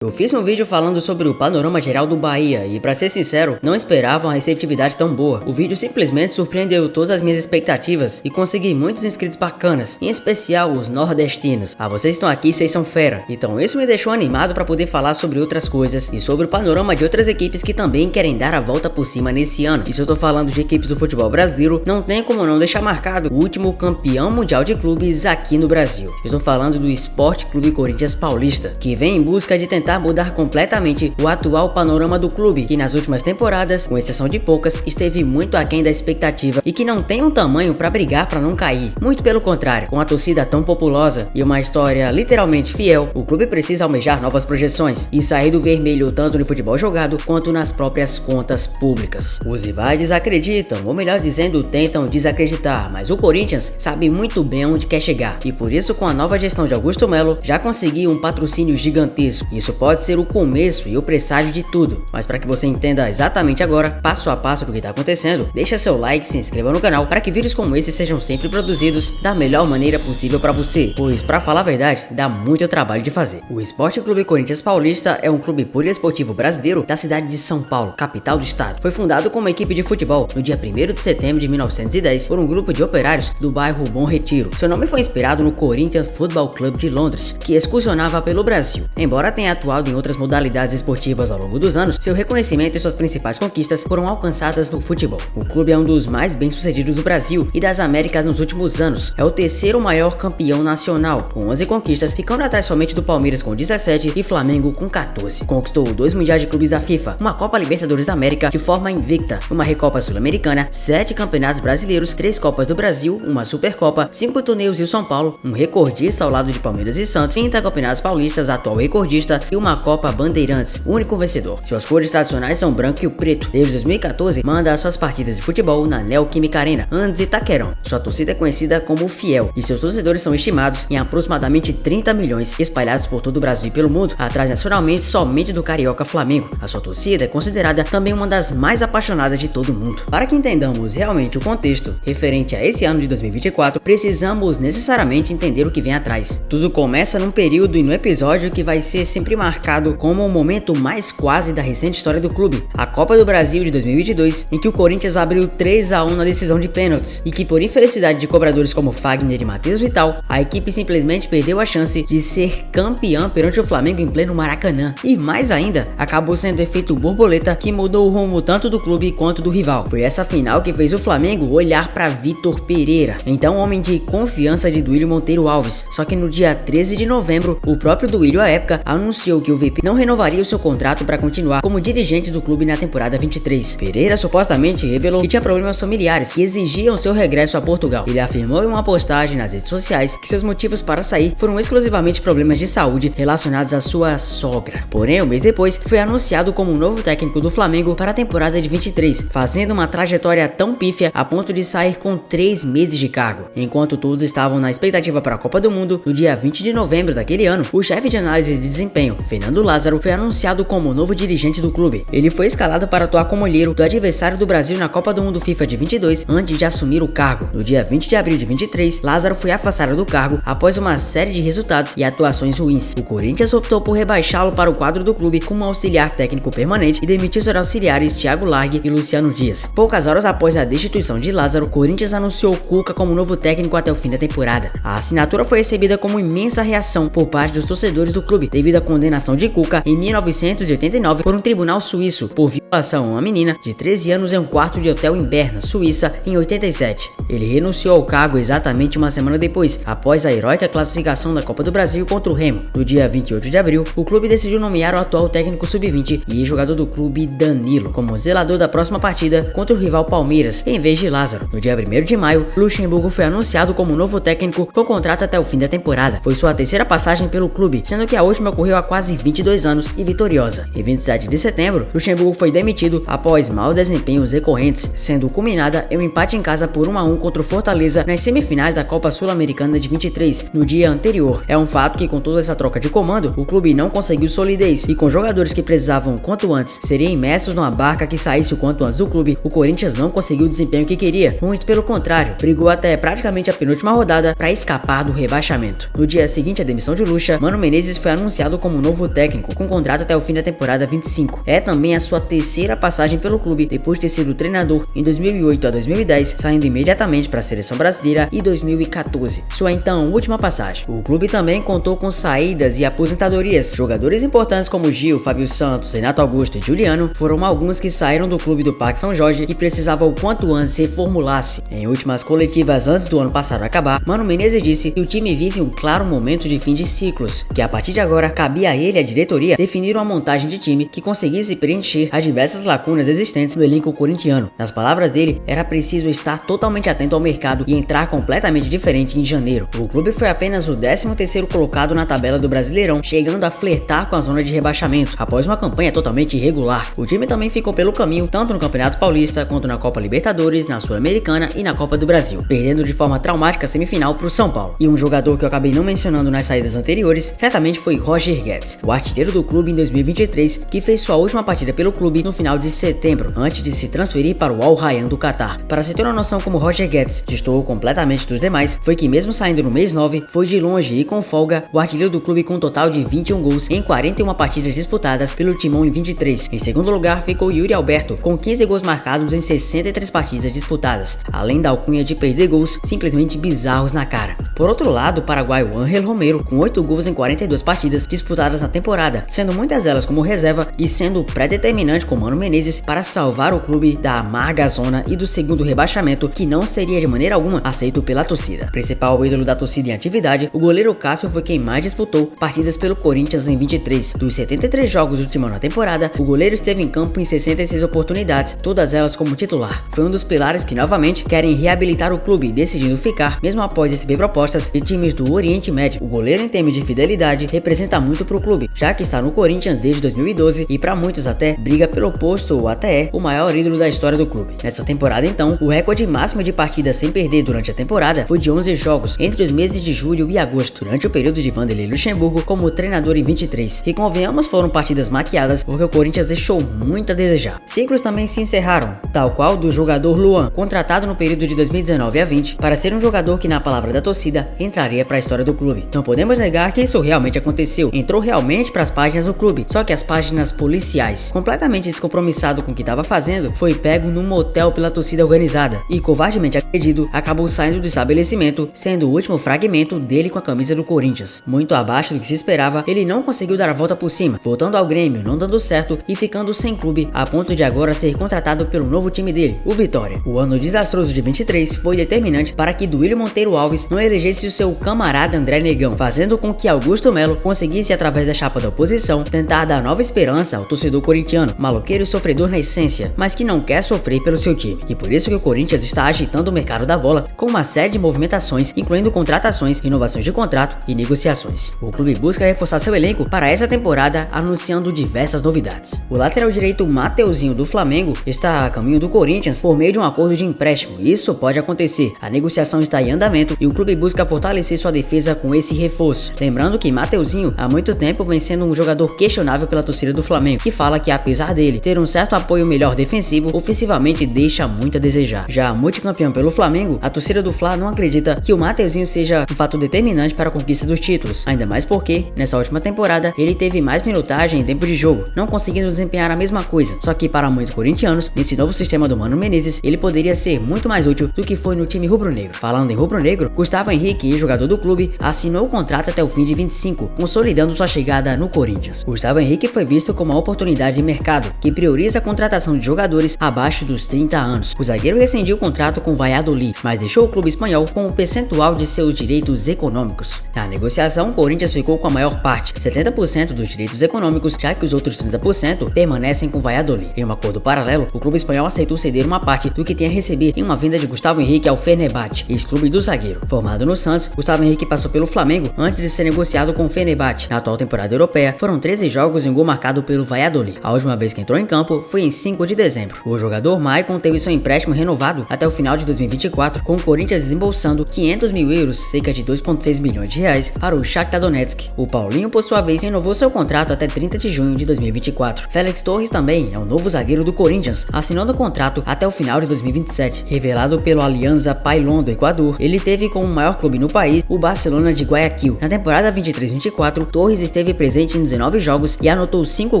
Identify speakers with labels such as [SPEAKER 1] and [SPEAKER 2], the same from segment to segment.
[SPEAKER 1] Eu fiz um vídeo falando sobre o panorama geral do Bahia e, pra ser sincero, não esperava uma receptividade tão boa. O vídeo simplesmente surpreendeu todas as minhas expectativas e consegui muitos inscritos bacanas, em especial os nordestinos. Vocês estão aqui, vocês são fera. Então isso me deixou animado pra poder falar sobre outras coisas e sobre o panorama de outras equipes que também querem dar a volta por cima nesse ano. E se eu tô falando de equipes do futebol brasileiro, não tem como não deixar marcado o último campeão mundial de clubes aqui no Brasil. Eu estou falando do Sport Clube Corinthians Paulista, que vem em busca de tentar mudar completamente o atual panorama do clube, que nas últimas temporadas, com exceção de poucas, esteve muito aquém da expectativa e que não tem um tamanho para brigar para não cair. Muito pelo contrário, com a torcida tão populosa e uma história literalmente fiel, o clube precisa almejar novas projeções e sair do vermelho tanto no futebol jogado quanto nas próprias contas públicas. Os rivais desacreditam, ou melhor dizendo, tentam desacreditar, mas o Corinthians sabe muito bem onde quer chegar e por isso, com a nova gestão de Augusto Melo, já conseguiu um patrocínio gigantesco. Isso pode ser o começo e o presságio de tudo, mas para que você entenda exatamente agora, passo a passo do que está acontecendo, deixa seu like, se inscreva no canal para que vídeos como esse sejam sempre produzidos da melhor maneira possível para você, pois para falar a verdade, dá muito trabalho de fazer. O Sport Clube Corinthians Paulista é um clube poliesportivo brasileiro da cidade de São Paulo, capital do estado. Foi fundado como uma equipe de futebol no dia 1º de setembro de 1910 por um grupo de operários do bairro Bom Retiro. Seu nome foi inspirado no Corinthians Football Club de Londres, que excursionava pelo Brasil. Embora tenha atuado em outras modalidades esportivas ao longo dos anos, seu reconhecimento e suas principais conquistas foram alcançadas no futebol. O clube é um dos mais bem-sucedidos do Brasil e das Américas nos últimos anos. É o terceiro maior campeão nacional, com 11 conquistas, ficando atrás somente do Palmeiras com 17 e Flamengo com 14. Conquistou 2 Mundiais de Clubes da FIFA, uma Copa Libertadores da América de forma invicta, uma Recopa Sul-Americana, 7 Campeonatos Brasileiros, 3 Copas do Brasil, uma Supercopa, 5 torneios Rio-São Paulo, um recordista ao lado de Palmeiras e Santos, 30 Campeonatos Paulistas, atual recordista, e uma Copa Bandeirantes, único vencedor. Suas cores tradicionais são branco e o preto. Desde 2014, manda as suas partidas de futebol na Neoquímica Arena, antes Itaquerão. Sua torcida é conhecida como Fiel e seus torcedores são estimados em aproximadamente 30 milhões, espalhados por todo o Brasil e pelo mundo, atrás nacionalmente somente do carioca Flamengo. A sua torcida é considerada também uma das mais apaixonadas de todo o mundo. Para que entendamos realmente o contexto referente a esse ano de 2024, precisamos necessariamente entender o que vem atrás. Tudo começa num período e no episódio que vai ser sempre marcado como o momento mais quase da recente história do clube, a Copa do Brasil de 2022, em que o Corinthians abriu 3-1 na decisão de pênaltis e que, por infelicidade de cobradores como Fagner e Matheus Vital, a equipe simplesmente perdeu a chance de ser campeã perante o Flamengo em pleno Maracanã. E mais ainda, acabou sendo efeito borboleta que mudou o rumo tanto do clube quanto do rival. Foi essa final que fez o Flamengo olhar para Vitor Pereira, então homem de confiança de Duílio Monteiro Alves. Só que no dia 13 de novembro, o próprio Duílio à época anunciou que o VP não renovaria o seu contrato para continuar como dirigente do clube na temporada 23. Pereira supostamente revelou que tinha problemas familiares que exigiam seu regresso a Portugal. Ele afirmou em uma postagem nas redes sociais que seus motivos para sair foram exclusivamente problemas de saúde relacionados à sua sogra. Porém, um mês depois, foi anunciado como um novo técnico do Flamengo para a temporada de 23, fazendo uma trajetória tão pífia a ponto de sair com 3 meses de cargo. Enquanto todos estavam na expectativa para a Copa do Mundo, no dia 20 de novembro daquele ano, o chefe de análise de desempenho, Fernando Lázaro, foi anunciado como novo dirigente do clube. Ele foi escalado para atuar como olheiro do adversário do Brasil na Copa do Mundo FIFA de 22 antes de assumir o cargo. No dia 20 de abril de 23, Lázaro foi afastado do cargo após uma série de resultados e atuações ruins. O Corinthians optou por rebaixá-lo para o quadro do clube como auxiliar técnico permanente e demitiu seus auxiliares Thiago Largue e Luciano Dias. Poucas horas após a destituição de Lázaro, o Corinthians anunciou Cuca como novo técnico até o fim da temporada. A assinatura foi recebida como imensa reação por parte dos torcedores do clube devido à condenação de Cuca em 1989 por um tribunal suíço por violação a uma menina de 13 anos em um quarto de hotel em Berna, Suíça, em 87. Ele renunciou ao cargo exatamente uma semana depois, após a heróica classificação da Copa do Brasil contra o Remo. No dia 28 de abril, o clube decidiu nomear o atual técnico sub-20 e jogador do clube Danilo como zelador da próxima partida contra o rival Palmeiras, em vez de Lázaro. No dia 1º de maio, Luxemburgo foi anunciado como novo técnico com contrato até o fim da temporada. Foi sua terceira passagem pelo clube, sendo que a última ocorreu há quase 22 anos e vitoriosa. Em 27 de setembro, Luxemburgo foi demitido após maus desempenhos recorrentes, sendo culminada em um empate em casa por 1-1 contra o Fortaleza nas semifinais da Copa Sul-Americana de 23, no dia anterior. É um fato que, com toda essa troca de comando, o clube não conseguiu solidez e, com jogadores que precisavam quanto antes seriam imersos numa barca que saísse o quanto antes do clube, o Corinthians não conseguiu o desempenho que queria. Muito pelo contrário, brigou até praticamente a penúltima rodada para escapar do rebaixamento. No dia seguinte à demissão de Lucha, Mano Menezes foi anunciado como novo novo técnico, com contrato até o fim da temporada 25. É também a sua terceira passagem pelo clube, depois de ter sido treinador em 2008 a 2010, saindo imediatamente para a seleção brasileira em 2014. Sua então última passagem. O clube também contou com saídas e aposentadorias. Jogadores importantes como Gil, Fábio Santos, Renato Augusto e Juliano foram alguns que saíram do clube do Parque São Jorge e precisavam o quanto antes reformular-se. Em últimas coletivas antes do ano passado acabar, Mano Menezes disse que o time vive um claro momento de fim de ciclos, que a partir de agora cabia a ele e a diretoria definir uma montagem de time que conseguisse preencher as diversas lacunas existentes no elenco corintiano. Nas palavras dele, era preciso estar totalmente atento ao mercado e entrar completamente diferente em janeiro. O clube foi apenas o 13º colocado na tabela do Brasileirão, chegando a flertar com a zona de rebaixamento, após uma campanha totalmente irregular. O time também ficou pelo caminho, tanto no Campeonato Paulista, quanto na Copa Libertadores, na Sul-Americana e na Copa do Brasil, perdendo de forma traumática a semifinal para o São Paulo. E um jogador que eu acabei não mencionando nas saídas anteriores, certamente foi Roger Guedes, o artilheiro do clube em 2023, que fez sua última partida pelo clube no final de setembro, antes de se transferir para o Al Rayyan do Catar. Para se ter uma noção como Roger Guedes destoou completamente dos demais, foi que mesmo saindo no mês 9, foi de longe e com folga o artilheiro do clube com um total de 21 gols em 41 partidas disputadas pelo Timão em 23. Em segundo lugar ficou Yuri Alberto, com 15 gols marcados em 63 partidas disputadas, além da alcunha de perder gols simplesmente bizarros na cara. Por outro lado, o paraguaio Ángel Romero, com 8 gols em 42 partidas disputadas na temporada, sendo muitas delas como reserva e sendo pré-determinante com Mano Menezes para salvar o clube da amarga zona e do segundo rebaixamento, que não seria de maneira alguma aceito pela torcida. Principal ídolo da torcida em atividade, o goleiro Cássio foi quem mais disputou partidas pelo Corinthians em 23. Dos 73 jogos do Timão na temporada, o goleiro esteve em campo em 66 oportunidades, todas elas como titular. Foi um dos pilares que novamente querem reabilitar o clube, decidindo ficar, mesmo após receber propostas de times do Oriente Médio. O goleiro, em termos de fidelidade, representa muito para o clube, já que está no Corinthians desde 2012 e para muitos até briga pelo posto ou até é o maior ídolo da história do clube. Nessa temporada então, o recorde máximo de partidas sem perder durante a temporada foi de 11 jogos entre os meses de julho e agosto, durante o período de Vanderlei Luxemburgo como treinador em 23, que convenhamos foram partidas maquiadas porque o Corinthians deixou muito a desejar. Ciclos também se encerraram, tal qual do jogador Luan, contratado no período de 2019 a 20 para ser um jogador que, na palavra da torcida, entraria para a história do clube. Não podemos negar que isso realmente aconteceu, entrou realmente para as páginas do clube, só que as páginas policiais, completamente descompromissado com o que estava fazendo, foi pego num motel pela torcida organizada e, covardemente agredido, acabou saindo do estabelecimento, sendo o último fragmento dele com a camisa do Corinthians. Muito abaixo do que se esperava, ele não conseguiu dar a volta por cima, voltando ao Grêmio, não dando certo e ficando sem clube, a ponto de agora ser contratado pelo novo time dele, o Vitória. O ano desastroso de 23 foi determinante para que Duílio Monteiro Alves não elegesse o seu camarada André Negão, fazendo com que Augusto Melo conseguisse, através da chapa da oposição, tentar dar nova esperança ao torcedor corintiano, maloqueiro e sofredor na essência, mas que não quer sofrer pelo seu time. E por isso que o Corinthians está agitando o mercado da bola com uma série de movimentações, incluindo contratações, renovações de contrato e negociações. O clube busca reforçar seu elenco para essa temporada, anunciando diversas novidades. O lateral direito Mateuzinho do Flamengo está a caminho do Corinthians por meio de um acordo de empréstimo. Isso pode acontecer. A negociação está em andamento e o clube busca fortalecer sua defesa com esse reforço. Lembrando que Mateuzinho há muito tempo vem sendo um jogador questionável pela torcida do Flamengo, que fala que apesar dele ter um certo apoio melhor defensivo, ofensivamente deixa muito a desejar. Já multicampeão pelo Flamengo, a torcida do Fla não acredita que o Mateuzinho seja um fator determinante para a conquista dos títulos, ainda mais porque, nessa última temporada, ele teve mais minutagem em tempo de jogo, não conseguindo desempenhar a mesma coisa. Só que para muitos corintianos, nesse novo sistema do Mano Menezes, ele poderia ser muito mais útil do que foi no time rubro-negro. Falando em rubro-negro, Gustavo Henrique, jogador do clube, assinou o contrato até o fim de 25, consolidando sua chegada no Corinthians. Gustavo Henrique foi visto como uma oportunidade de mercado, que prioriza a contratação de jogadores abaixo dos 30 anos. O zagueiro rescindiu o contrato com o Valladolid, mas deixou o clube espanhol com um percentual de seus direitos econômicos. Na negociação, o Corinthians ficou com a maior parte, 70% dos direitos econômicos, já que os outros 30% permanecem com o Valladolid. Em um acordo paralelo, o clube espanhol aceitou ceder uma parte do que tem a receber em uma venda de Gustavo Henrique ao Fenerbahçe, ex-clube do zagueiro. Formado no Santos, Gustavo Henrique passou pelo Flamengo antes de ser negociado com o Fenerbahçe. Na atual temporada europeia, foram 13 jogos e um gol marcado pelo Valladolid. A última vez que entrou em campo foi em 5 de dezembro. O jogador Maicon teve seu empréstimo renovado até o final de 2024, com o Corinthians desembolsando 500 mil euros, cerca de 2,6 milhões de reais, para o Shakhtar Donetsk. O Paulinho, por sua vez, renovou seu contrato até 30 de junho de 2024. Félix Torres também é o novo zagueiro do Corinthians, assinando o contrato até o final de 2027. Revelado pelo Alianza Pailón do Equador, ele teve como maior clube no país o Barcelona de Guayaquil. Na temporada 23-24, Torres esteve esteve presente em 19 jogos e anotou 5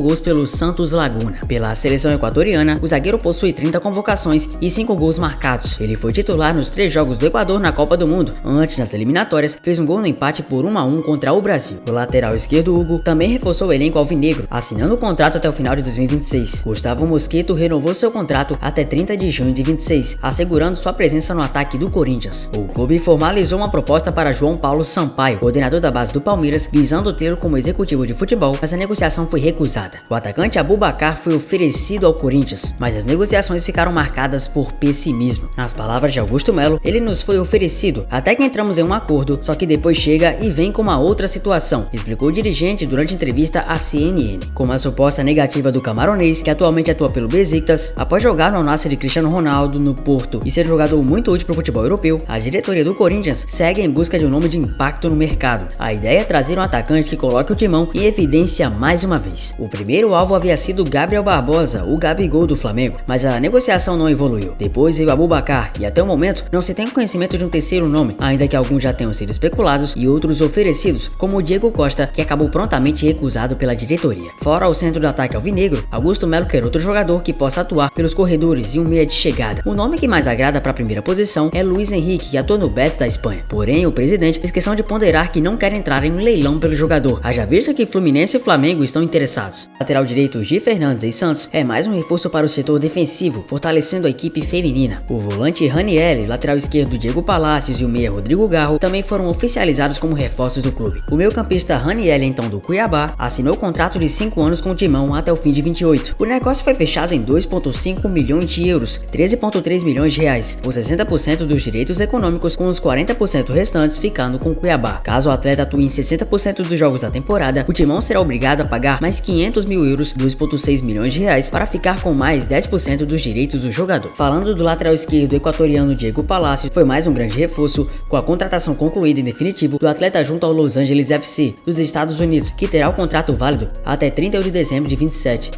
[SPEAKER 1] gols pelo Santos Laguna. Pela seleção equatoriana, o zagueiro possui 30 convocações e 5 gols marcados. Ele foi titular nos 3 jogos do Equador na Copa do Mundo. Antes, nas eliminatórias, fez um gol no empate por 1-1 contra o Brasil. O lateral esquerdo Hugo também reforçou o elenco alvinegro, assinando o contrato até o final de 2026. Gustavo Mosquito renovou seu contrato até 30 de junho de 26, assegurando sua presença no ataque do Corinthians. O clube formalizou uma proposta para João Paulo Sampaio, coordenador da base do Palmeiras, visando tê-lo como executivo de futebol, mas a negociação foi recusada. O atacante Abubakar foi oferecido ao Corinthians, mas as negociações ficaram marcadas por pessimismo. Nas palavras de Augusto Melo, ele nos foi oferecido, até que entramos em um acordo, só que depois chega e vem com uma outra situação, explicou o dirigente durante entrevista à CNN. Com a suposta negativa do camaronês, que atualmente atua pelo Besiktas, após jogar no Al-Nassr de Cristiano Ronaldo no Porto e ser jogador muito útil para o futebol europeu, a diretoria do Corinthians segue em busca de um nome de impacto no mercado. A ideia é trazer um atacante que coloque o timão em evidência mais uma vez. O primeiro alvo havia sido Gabriel Barbosa, o Gabigol do Flamengo, mas a negociação não evoluiu. Depois veio Abubakar e até o momento não se tem conhecimento de um terceiro nome, ainda que alguns já tenham sido especulados e outros oferecidos, como o Diego Costa, que acabou prontamente recusado pela diretoria. Fora o centro do ataque alvinegro, Augusto Melo quer outro jogador que possa atuar pelos corredores e um meia de chegada. O nome que mais agrada para a primeira posição é Luiz Henrique, que atua no Betis da Espanha. Porém, o presidente fez questão de ponderar que não quer entrar em um leilão pelo jogador, haja vista que Fluminense e Flamengo estão interessados. O lateral direito Gi Fernandes e Santos é mais um reforço para o setor defensivo, fortalecendo a equipe feminina. O volante Raniel, lateral esquerdo Diego Palacios e o meia Rodrigo Garro também foram oficializados como reforços do clube. O meio-campista Raniel, então do Cuiabá, assinou contrato de 5 anos com o timão até o fim de 28. O negócio foi fechado em 2,5 milhões de euros, 13,3 milhões de reais, por 60% dos direitos econômicos, com os 40% restantes ficando com o Cuiabá. Caso o atleta atue em 60% dos jogos da temporada, o timão será obrigado a pagar mais 500 mil euros, 2,6 milhões de reais, para ficar com mais 10% dos direitos do jogador. Falando do lateral esquerdo equatoriano Diego Palacios, foi mais um grande reforço, com a contratação concluída em definitivo do atleta junto ao Los Angeles FC, dos Estados Unidos, que terá o contrato válido até 31 de dezembro de 27.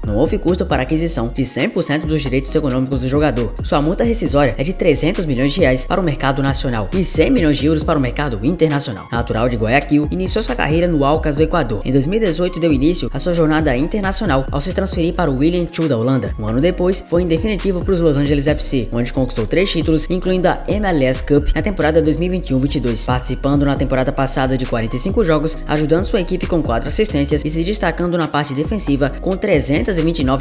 [SPEAKER 1] Não houve custo para a aquisição de 100% dos direitos econômicos do jogador. Sua multa rescisória é de 300 milhões de reais para o mercado nacional e 100 milhões de euros para o mercado internacional. Natural de Guayaquil, iniciou sua carreira no Alcas do Equador. Em 2018 deu início à sua jornada internacional ao se transferir para o Willem II da Holanda. Um ano depois, foi em definitivo para os Los Angeles FC, onde conquistou 3 títulos, incluindo a MLS Cup na temporada 2021-22, participando na temporada passada de 45 jogos, ajudando sua equipe com 4 assistências e se destacando na parte defensiva com 329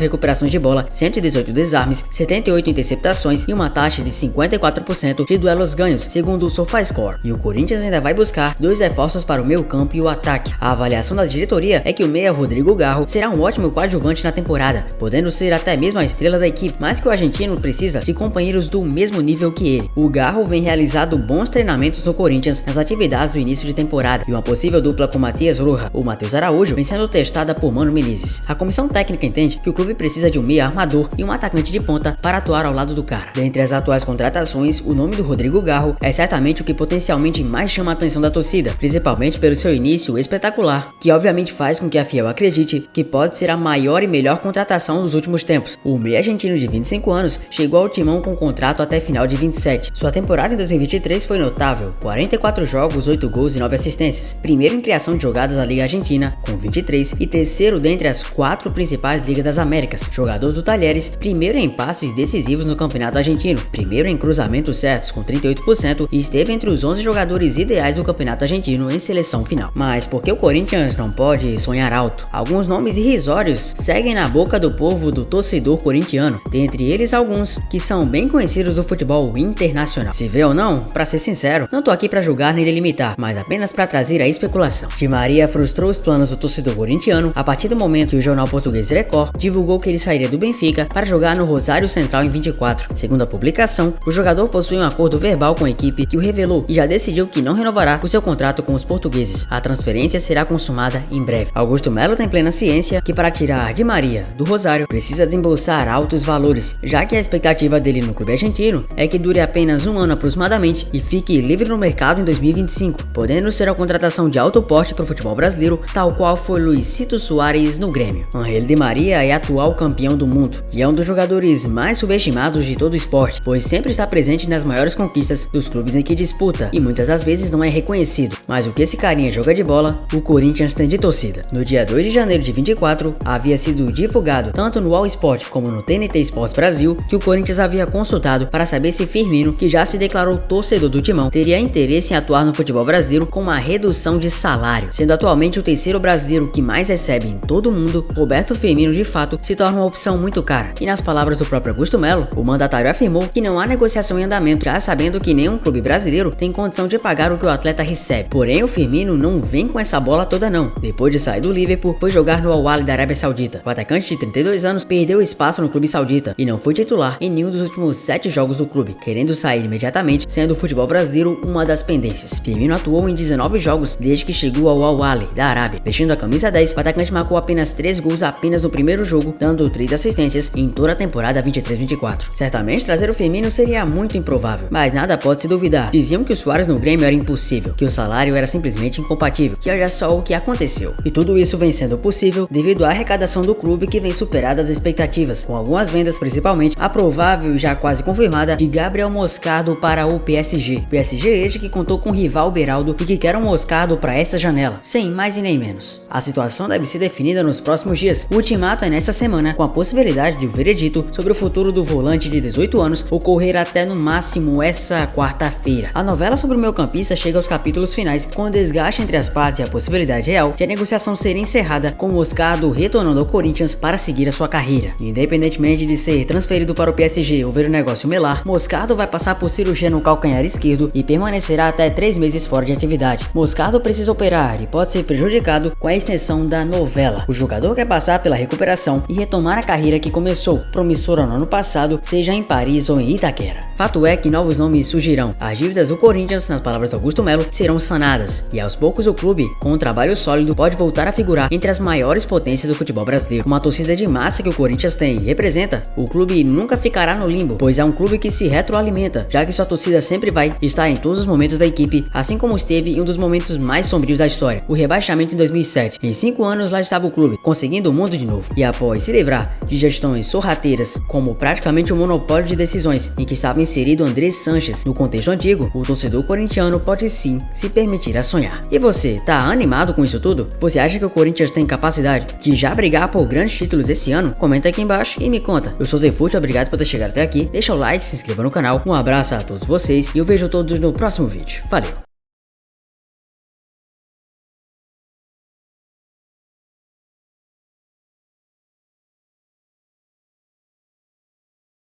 [SPEAKER 1] recuperações de bola, 118 desarmes, 78 interceptações e uma taxa de 54% de duelos ganhos, segundo o SofaScore. E o Corinthians ainda vai buscar 2 reforços para o meio campo e o ataque. A avaliação da diretoria é que o meia Rodrigo Garro será um ótimo coadjuvante na temporada, podendo ser até mesmo a estrela da equipe, mas que o argentino precisa de companheiros do mesmo nível que ele. O Garro vem realizando bons treinamentos no Corinthians nas atividades do início de temporada, e uma possível dupla com Matias Roja ou Matheus Araújo vem sendo testada por Mano Menezes. A comissão técnica entende que o clube precisa de um meia armador e um atacante de ponta para atuar ao lado do cara. Dentre as atuais contratações, o nome do Rodrigo Garro é certamente o que potencialmente mais chama a atenção da torcida, principalmente pelo seu início espetacular, que obviamente faz com que a Fiel acredite que pode ser a maior e melhor contratação dos últimos tempos. O meia argentino de 25 anos chegou ao timão com contrato até final de 27. Sua temporada em 2023 foi notável, 44 jogos, 8 gols e 9 assistências. Primeiro em criação de jogadas da Liga Argentina, com 23, e terceiro dentre as 4 principais ligas das Américas. Jogador do Talheres, primeiro em passes decisivos no Campeonato Argentino, primeiro em cruzamentos certos com 38% e esteve entre os 11 jogadores ideais do Campeonato Argentino em seleção final. Mas por que o Corinthians não pode sonhar alto? Alguns nomes irrisórios seguem na boca do povo do torcedor corintiano, dentre eles alguns que são bem conhecidos do futebol internacional. Se vê ou não, pra ser sincero, não tô aqui pra julgar nem delimitar, mas apenas pra trazer a especulação. Di Maria frustrou os planos do torcedor corintiano a partir do momento que o jornal português Record divulgou que ele sairia do Benfica para jogar no Rosário Central em 24. Segundo a publicação, o jogador possui um acordo verbal com a equipe que o revelou e já decidiu que não renovará o seu contrato com os portugueses. A transferência será consumada em breve. Augusto Melo tem plena ciência que para tirar Di Maria do Rosário precisa desembolsar altos valores, já que a expectativa dele no clube argentino é que dure apenas um ano aproximadamente e fique livre no mercado em 2025, podendo ser a contratação de alto porte para o futebol brasileiro, tal qual foi Luizito Soares no Grêmio. Angel Di Maria Bahia é atual campeão do mundo e é um dos jogadores mais subestimados de todo o esporte, pois sempre está presente nas maiores conquistas dos clubes em que disputa e muitas das vezes não é reconhecido. Mas o que esse carinha joga de bola, o Corinthians tem de torcida. No dia 2 de janeiro de 24, havia sido divulgado tanto no All Sport como no TNT Sports Brasil que o Corinthians havia consultado para saber se Firmino, que já se declarou torcedor do Timão, teria interesse em atuar no futebol brasileiro com uma redução de salário. Sendo atualmente o terceiro brasileiro que mais recebe em todo o mundo, Roberto Firmino de fato se torna uma opção muito cara. E nas palavras do próprio Augusto Melo, o mandatário afirmou que não há negociação em andamento, já sabendo que nenhum clube brasileiro tem condição de pagar o que o atleta recebe. Porém, o Firmino não vem com essa bola toda não. Depois de sair do Liverpool, foi jogar no Al Ahly da Arábia Saudita. O atacante de 32 anos perdeu espaço no clube saudita e não foi titular em nenhum dos últimos 7 jogos do clube, querendo sair imediatamente, sendo o futebol brasileiro uma das pendências. Firmino atuou em 19 jogos desde que chegou ao Al Ahly da Arábia. Vestindo a camisa 10, o atacante marcou apenas 3 gols apenas no primeiro jogo, dando 3 assistências em toda a temporada 23-24. Certamente trazer o Firmino seria muito improvável, mas nada pode se duvidar. Diziam que o Suárez no Grêmio era impossível, que o salário era simplesmente incompatível, que olha só o que aconteceu. E tudo isso vem sendo possível devido à arrecadação do clube que vem superada as expectativas, com algumas vendas principalmente a provável e já quase confirmada de Gabriel Moscardo para o PSG. PSG este que contou com o rival Beraldo e que quer um Moscardo para essa janela, sem mais e nem menos. A situação deve ser definida nos próximos dias. O ultimato é nessa semana, com a possibilidade de o veredito sobre o futuro do volante de 18 anos ocorrer até no máximo essa quarta-feira. A novela sobre o meio-campista chega aos capítulos finais, com o desgaste entre as partes e a possibilidade real de a negociação ser encerrada, com Moscardo retornando ao Corinthians para seguir a sua carreira. Independentemente de ser transferido para o PSG ou ver o negócio melar, Moscardo vai passar por cirurgia no calcanhar esquerdo e permanecerá até 3 meses fora de atividade. Moscardo precisa operar e pode ser prejudicado com a extensão da novela. O jogador quer passar pela recuperação e retomar a carreira que começou promissora no ano passado, seja em Paris ou em Itaquera. Fato é que novos nomes surgirão. As dívidas do Corinthians, nas palavras do Augusto Melo, serão sanadas e aos poucos o clube, com um trabalho sólido, pode voltar a figurar entre as maiores potências do futebol brasileiro. Uma torcida de massa que o Corinthians tem e representa, o clube nunca ficará no limbo, pois é um clube que se retroalimenta, já que sua torcida sempre vai estar em todos os momentos da equipe, assim como esteve em um dos momentos mais sombrios da história, o rebaixamento em 2007. Em 5 anos lá estava o clube, conseguindo o mundo de novo, e após se livrar de gestões sorrateiras, como praticamente um monopólio de decisões em que estava inserido André Sanches no contexto antigo, o torcedor corintiano pode sim se permitir a sonhar. E você, tá animado com isso tudo? Você acha que o Corinthians tem capacidade de já brigar por grandes títulos esse ano? Comenta aqui embaixo e me conta. Eu sou Zefute, obrigado por ter chegado até aqui, deixa o like, se inscreva no canal, um abraço a todos vocês e eu vejo todos no próximo vídeo. Valeu!